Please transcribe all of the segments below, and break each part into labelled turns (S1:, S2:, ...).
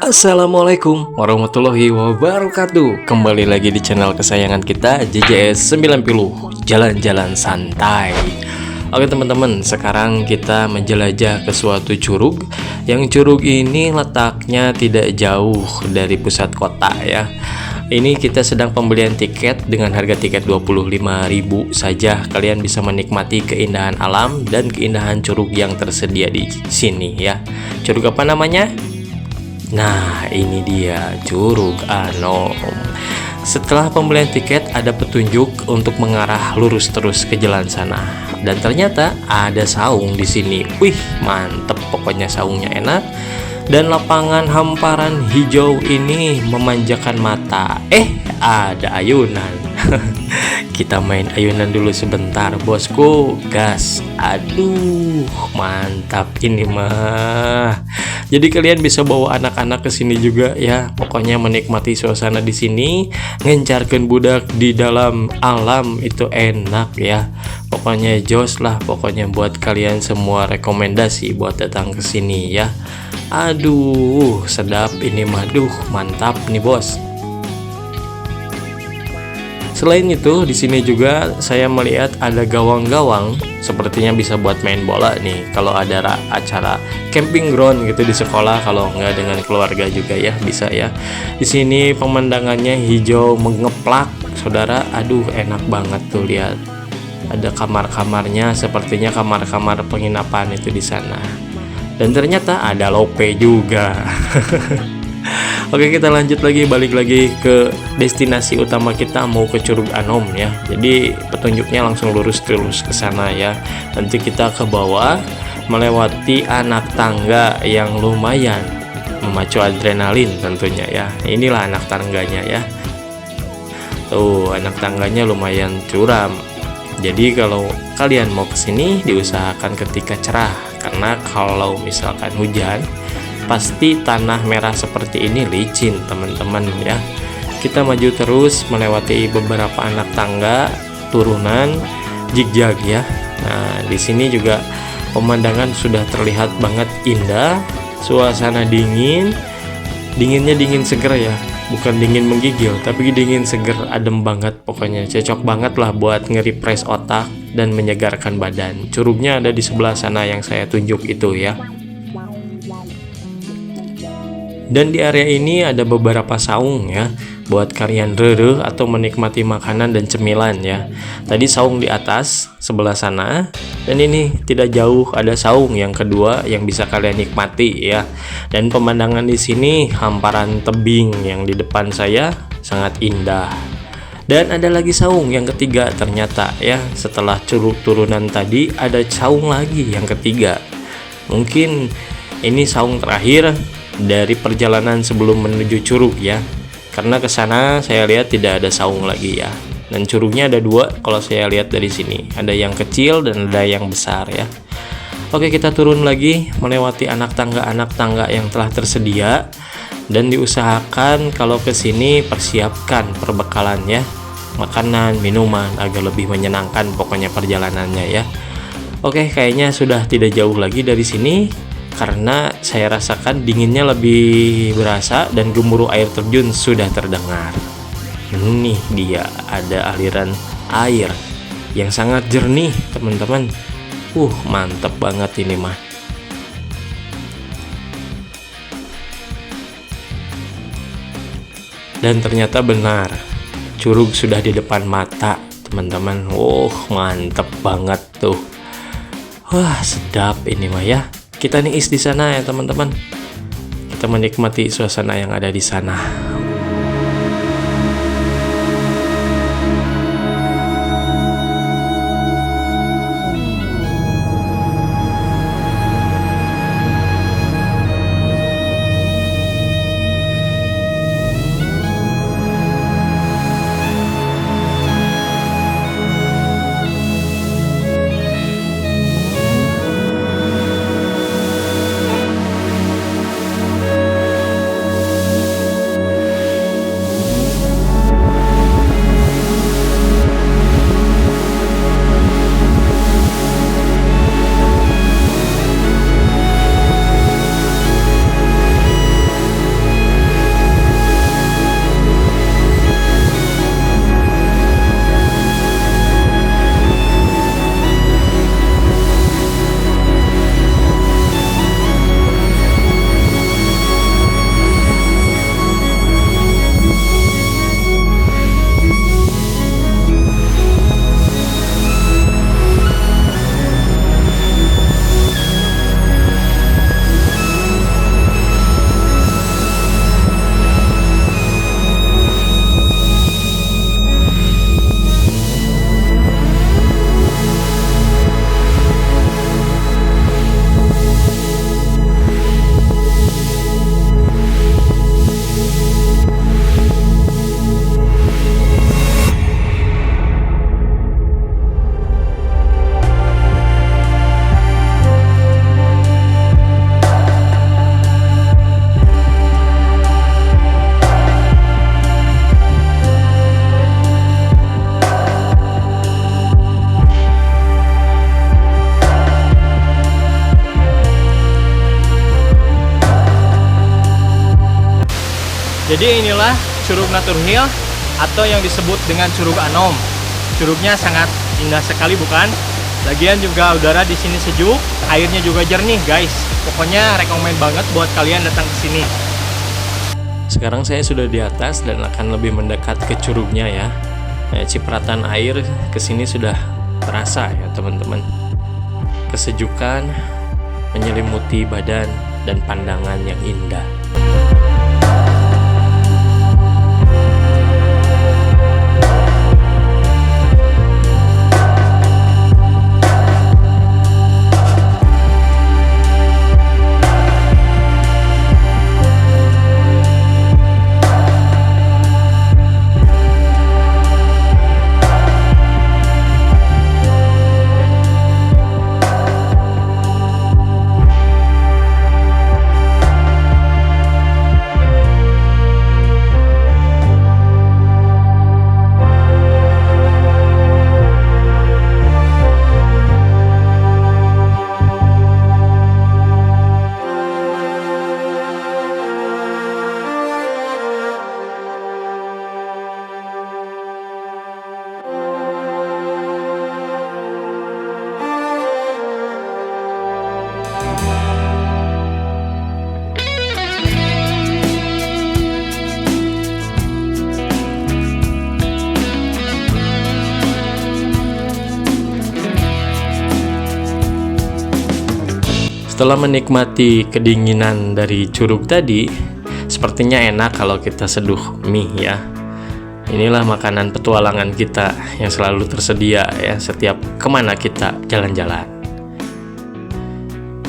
S1: Assalamualaikum warahmatullahi wabarakatuh. Kembali lagi di channel kesayangan kita JJS 90 Jalan-jalan santai. Oke teman-teman, sekarang kita menjelajah ke suatu curug. Yang curug ini letaknya tidak jauh dari pusat kota ya. Ini kita sedang pembelian tiket dengan harga tiket 25.000 saja. Kalian bisa menikmati keindahan alam dan keindahan curug yang tersedia di sini ya. Curug apa namanya? Nah, ini dia Curug Anom. Setelah pembelian tiket ada petunjuk untuk mengarah lurus terus ke jalan sana. Dan ternyata ada saung di sini. Wih, mantep pokoknya saungnya enak. Dan lapangan hamparan hijau ini memanjakan mata. Ada ayunan. Kita main ayunan dulu sebentar, bosku. Gas. Aduh, mantap ini mah. Jadi kalian bisa bawa anak-anak ke sini juga ya. Pokoknya menikmati suasana di sini, ngencarkan budak di dalam alam itu enak ya. Pokoknya jos lah, pokoknya buat kalian semua rekomendasi buat datang ke sini ya. Aduh, sedap ini mah. Duh, mantap nih, Bos. Selain itu, di sini juga saya melihat ada gawang-gawang, sepertinya bisa buat main bola nih. Kalau ada acara camping ground gitu di sekolah, kalau nggak dengan keluarga juga ya, bisa ya. Di sini pemandangannya hijau mengeplak, saudara. Aduh, enak banget tuh lihat. Ada kamar-kamarnya, sepertinya kamar-kamar penginapan itu di sana. Dan ternyata ada lope juga. Oke, kita lanjut lagi, balik lagi ke destinasi utama kita, mau ke Curug Anom ya. Jadi petunjuknya langsung lurus terus ke sana ya. Nanti kita ke bawah melewati anak tangga yang lumayan memacu adrenalin tentunya ya. Inilah anak tangganya ya. Tuh, anak tangganya lumayan curam. Jadi kalau kalian mau ke sini diusahakan ketika cerah, karena kalau misalkan hujan pasti tanah merah seperti ini licin teman-teman ya. Kita maju terus melewati beberapa anak tangga, turunan, zigzag ya. Nah, di sini juga pemandangan sudah terlihat banget indah, suasana dingin, dinginnya dingin seger ya, bukan dingin menggigil, tapi dingin seger, adem banget pokoknya. Cocok banget lah buat nge-refresh otak dan menyegarkan badan. Curugnya ada di sebelah sana yang saya tunjuk itu ya. Dan di area ini ada beberapa saung ya, buat kalian rere atau menikmati makanan dan cemilan ya. Tadi saung di atas sebelah sana, dan ini tidak jauh ada saung yang kedua yang bisa kalian nikmati ya. Dan pemandangan di sini hamparan tebing yang di depan saya sangat indah. Dan ada lagi saung yang ketiga ternyata ya. Setelah curug turunan tadi ada saung lagi yang ketiga. Mungkin ini saung terakhir dari perjalanan sebelum menuju curug ya, karena ke sana saya lihat tidak ada saung lagi ya. Dan curugnya ada dua kalau saya lihat dari sini, ada yang kecil dan ada yang besar ya. Oke, kita turun lagi melewati anak tangga yang telah tersedia. Dan diusahakan kalau ke sini persiapkan perbekalan ya, makanan, minuman agar lebih menyenangkan pokoknya perjalanannya ya. Oke, kayaknya sudah tidak jauh lagi dari sini, karena saya rasakan dinginnya lebih berasa dan gemuruh air terjun sudah terdengar. Nih dia, ada aliran air yang sangat jernih teman-teman. Mantep banget ini mah. Dan ternyata benar, curug sudah di depan mata teman-teman. Mantep banget tuh. Sedap ini mah ya. Kita niis di sana ya teman-teman. Kita menikmati suasana yang ada di sana.
S2: Jadi inilah Curug Naturhil atau yang disebut dengan Curug Anom. Curugnya sangat indah sekali bukan? Lagian juga udara di sini sejuk, airnya juga jernih guys. Pokoknya rekomen banget buat kalian datang ke sini.
S1: Sekarang saya sudah di atas dan akan lebih mendekat ke curugnya ya. Cipratan air ke sini sudah terasa ya teman-teman. Kesejukan menyelimuti badan dan pandangan yang indah. Setelah menikmati kedinginan dari curug tadi, sepertinya enak kalau kita seduh mie ya. Inilah makanan petualangan kita yang selalu tersedia ya setiap kemana kita jalan-jalan.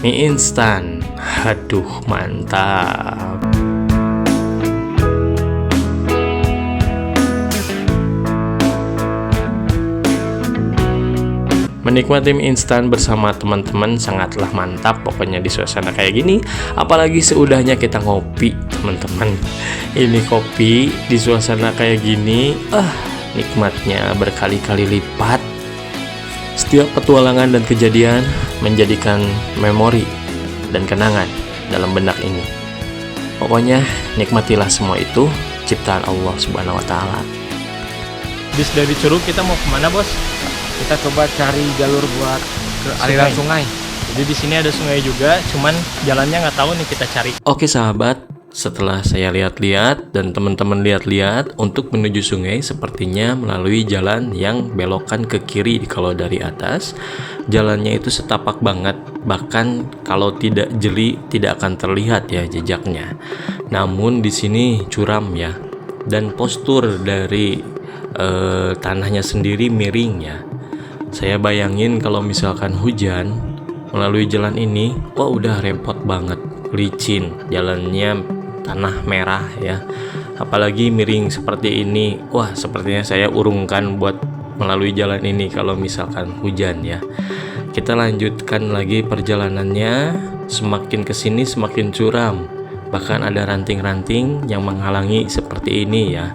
S1: Mie instan, aduh mantap. Menikmati mie instan bersama teman-teman sangatlah mantap pokoknya di suasana kayak gini. Apalagi seudahnya kita ngopi teman-teman. Ini kopi di suasana kayak gini, nikmatnya berkali-kali lipat. Setiap petualangan dan kejadian menjadikan memori dan kenangan dalam benak ini. Pokoknya nikmatilah semua itu ciptaan Allah Subhanahu wa Ta'ala.
S2: Bis dari Curug kita mau kemana bos?
S3: Kita coba cari jalur buat ke aliran sungai.
S2: Jadi di sini ada sungai juga, cuman jalannya nggak tahu nih kita cari.
S1: Oke sahabat, setelah saya lihat-lihat dan teman-teman lihat-lihat, untuk menuju sungai sepertinya melalui jalan yang belokan ke kiri kalau dari atas. Jalannya itu setapak banget, bahkan kalau tidak jeli tidak akan terlihat ya jejaknya. Namun di sini curam ya, dan postur dari tanahnya sendiri miring ya. Saya bayangin kalau misalkan hujan melalui jalan ini, wah udah repot banget, licin, jalannya tanah merah ya. Apalagi miring seperti ini, wah sepertinya saya urungkan buat melalui jalan ini kalau misalkan hujan ya. Kita lanjutkan lagi perjalanannya, semakin kesini semakin curam, bahkan ada ranting-ranting yang menghalangi seperti ini ya.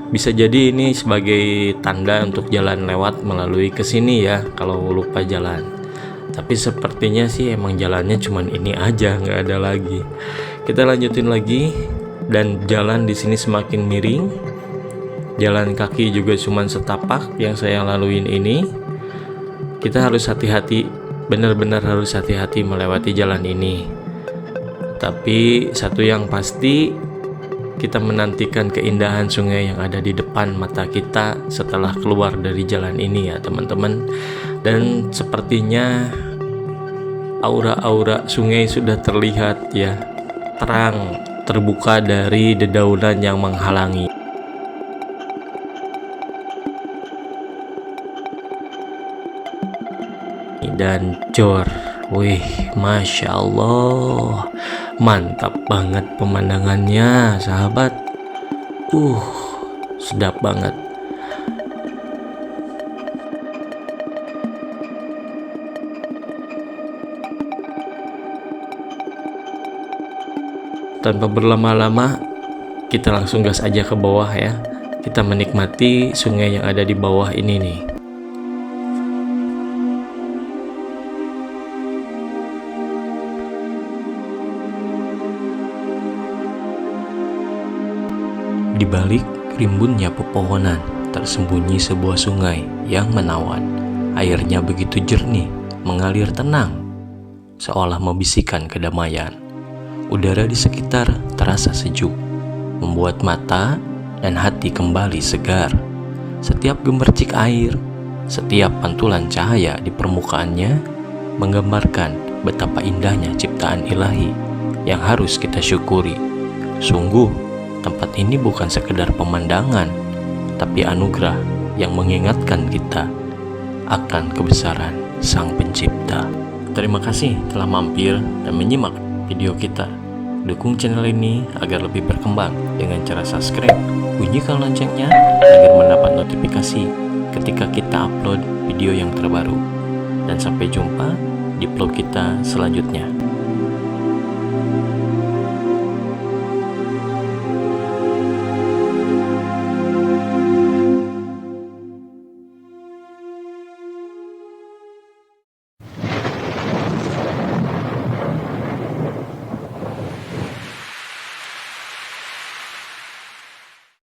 S1: Bisa jadi ini sebagai tanda untuk jalan lewat melalui kesini ya kalau lupa jalan. Tapi sepertinya sih emang jalannya cuman ini aja, nggak ada lagi. Kita lanjutin lagi dan jalan di sini semakin miring. Jalan kaki juga cuman setapak yang saya laluin ini. Kita harus hati-hati, benar-benar harus hati-hati melewati jalan ini. Tapi satu yang pasti, kita menantikan keindahan sungai yang ada di depan mata kita setelah keluar dari jalan ini ya teman-teman. Dan sepertinya aura-aura sungai sudah terlihat ya, terang, terbuka dari dedaunan yang menghalangi. Dan jor, wih, Masya Allah, mantap banget pemandangannya sahabat. Sedap banget. Tanpa berlama-lama, kita langsung gas aja ke bawah ya. Kita menikmati sungai yang ada di bawah ini nih. Di balik rimbunnya pepohonan, tersembunyi sebuah sungai yang menawan. Airnya begitu jernih, mengalir tenang, seolah membisikkan kedamaian. Udara di sekitar terasa sejuk, membuat mata dan hati kembali segar. Setiap gemercik air, setiap pantulan cahaya di permukaannya menggambarkan betapa indahnya ciptaan ilahi yang harus kita syukuri. Sungguh, tempat ini bukan sekedar pemandangan, tapi anugerah yang mengingatkan kita akan kebesaran Sang Pencipta. Terima kasih telah mampir dan menyimak video kita. Dukung channel ini agar lebih berkembang dengan cara subscribe, bunyikan loncengnya agar mendapat notifikasi ketika kita upload video yang terbaru. Dan sampai jumpa di vlog kita selanjutnya.